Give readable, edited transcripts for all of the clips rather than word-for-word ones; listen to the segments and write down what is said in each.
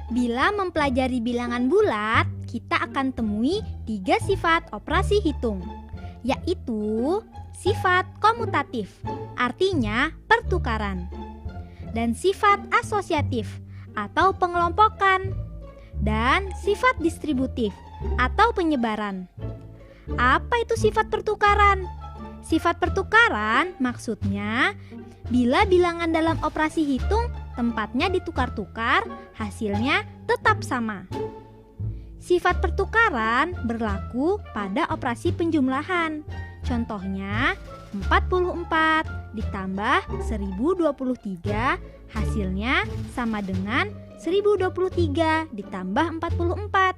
Bila mempelajari bilangan bulat, kita akan temui 3 sifat operasi hitung, yaitu sifat komutatif, artinya pertukaran, dan sifat asosiatif atau pengelompokan, dan sifat distributif atau penyebaran. Apa itu sifat pertukaran? Sifat pertukaran maksudnya bila bilangan dalam operasi hitung tempatnya ditukar-tukar, hasilnya tetap sama. Sifat pertukaran berlaku pada operasi penjumlahan. Contohnya 44 ditambah 1023 hasilnya sama dengan 1023 ditambah 44.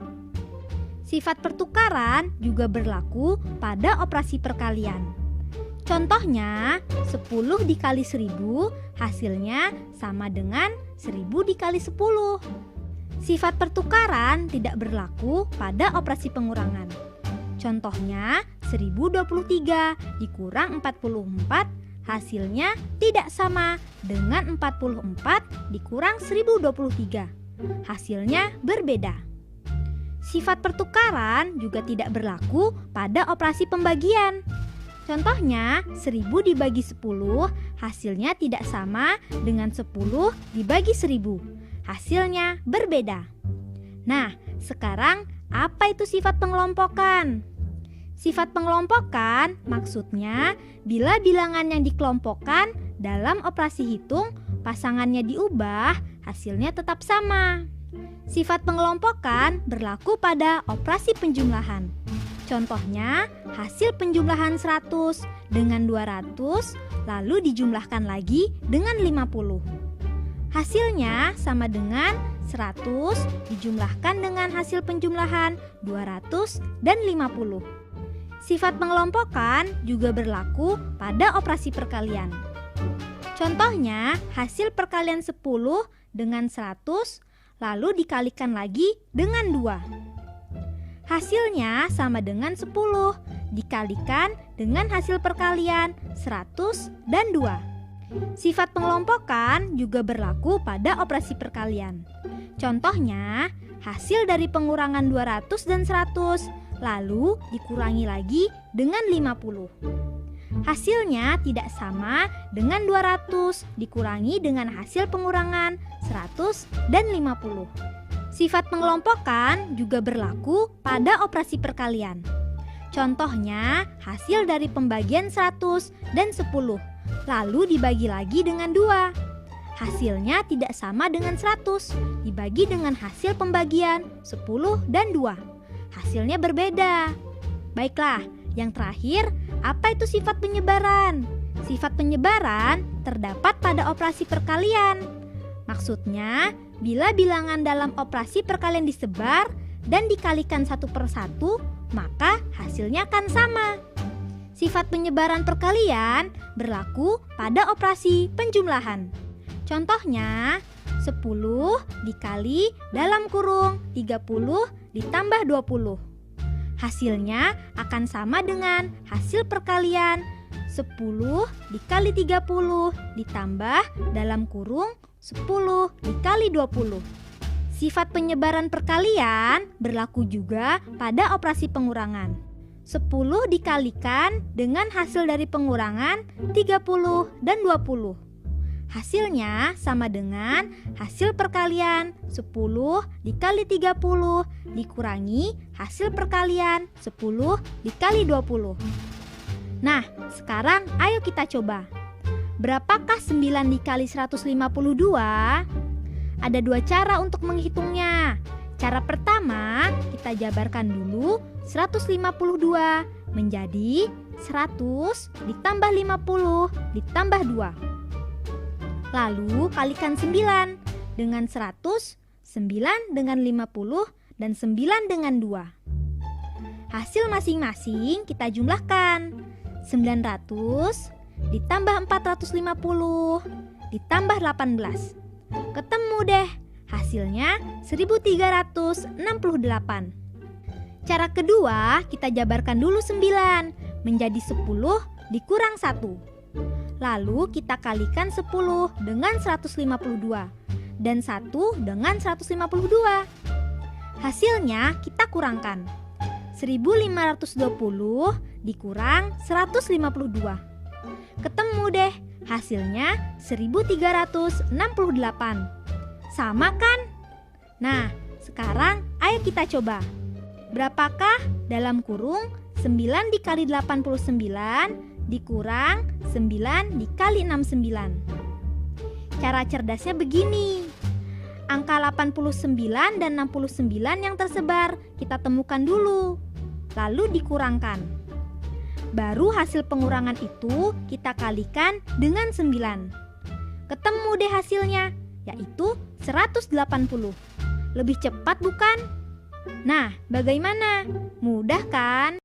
Sifat pertukaran juga berlaku pada operasi perkalian. Contohnya 10 dikali 1000 hasilnya sama dengan 1000 dikali 10. Sifat pertukaran tidak berlaku pada operasi pengurangan. Contohnya 1023 dikurang 44 hasilnya tidak sama dengan 44 dikurang 1023. Hasilnya berbeda. Sifat pertukaran juga tidak berlaku pada operasi pembagian. Contohnya 1000 dibagi 10 hasilnya tidak sama dengan 10 dibagi 1000. Hasilnya berbeda. Nah, sekarang apa itu sifat pengelompokan? Sifat pengelompokan maksudnya bila bilangan yang dikelompokkan dalam operasi hitung pasangannya diubah, hasilnya tetap sama. Sifat pengelompokan berlaku pada operasi penjumlahan. Contohnya, hasil penjumlahan 100 dengan 200 lalu dijumlahkan lagi dengan 50. Hasilnya sama dengan 100 dijumlahkan dengan hasil penjumlahan 200 dan 50. Sifat pengelompokan juga berlaku pada operasi perkalian. Contohnya, hasil perkalian 10 dengan 100 lalu dikalikan lagi dengan 2. Hasilnya sama dengan 10 dikalikan dengan hasil perkalian 100 dan 2. Sifat pengelompokan juga berlaku pada operasi perkalian. Contohnya, hasil dari pengurangan 200 dan 100 lalu dikurangi lagi dengan 50. Hasilnya tidak sama dengan 200 dikurangi dengan hasil pengurangan 100 dan 50. Sifat pengelompokan juga berlaku pada operasi perkalian. Contohnya, hasil dari pembagian 100 dan 10 lalu dibagi lagi dengan 2. Hasilnya tidak sama dengan 100 dibagi dengan hasil pembagian 10 dan 2. Hasilnya berbeda. Baiklah, yang terakhir, apa itu sifat penyebaran? Sifat penyebaran terdapat pada operasi perkalian. Maksudnya, bila bilangan dalam operasi perkalian disebar dan dikalikan satu per satu, maka hasilnya akan sama. Sifat penyebaran perkalian berlaku pada operasi penjumlahan. Contohnya, 10 dikali dalam kurung 30 ditambah 20. Hasilnya akan sama dengan hasil perkalian 10 dikali 30 ditambah dalam kurung 10 dikali 20. Sifat penyebaran perkalian berlaku juga pada operasi pengurangan. 10 dikalikan dengan hasil dari pengurangan 30 dan 20. Hasilnya sama dengan hasil perkalian 10 dikali 30 dikurangi hasil perkalian 10 dikali 20. Nah, sekarang ayo kita coba. Berapakah 9 dikali 152? Ada 2 cara untuk menghitungnya. Cara pertama, kita jabarkan dulu 152 menjadi 100 ditambah 50 ditambah 2. Lalu kalikan 9 dengan 100, 9 dengan 50, dan 9 dengan 2. Hasil masing-masing kita jumlahkan. 900 ditambah 450 ditambah 18. Ketemu deh, hasilnya 1368. Cara kedua, kita jabarkan dulu 9 menjadi 10 dikurang 1. Lalu kita kalikan 10 dengan 152 dan 1 dengan 152. Hasilnya kita kurangkan. 1520 dikurang 152. Ketemu deh, hasilnya 1368. Sama kan? Nah, sekarang ayo kita coba. Berapakah dalam kurung 9 dikali 89 dikurang 9 dikali 69? Cara cerdasnya begini. Angka 89 dan 69 yang tersebar kita temukan dulu, lalu dikurangkan. Baru hasil pengurangan itu kita kalikan dengan 9. Ketemu deh hasilnya, yaitu 180. Lebih cepat bukan? Nah, bagaimana? Mudah kan?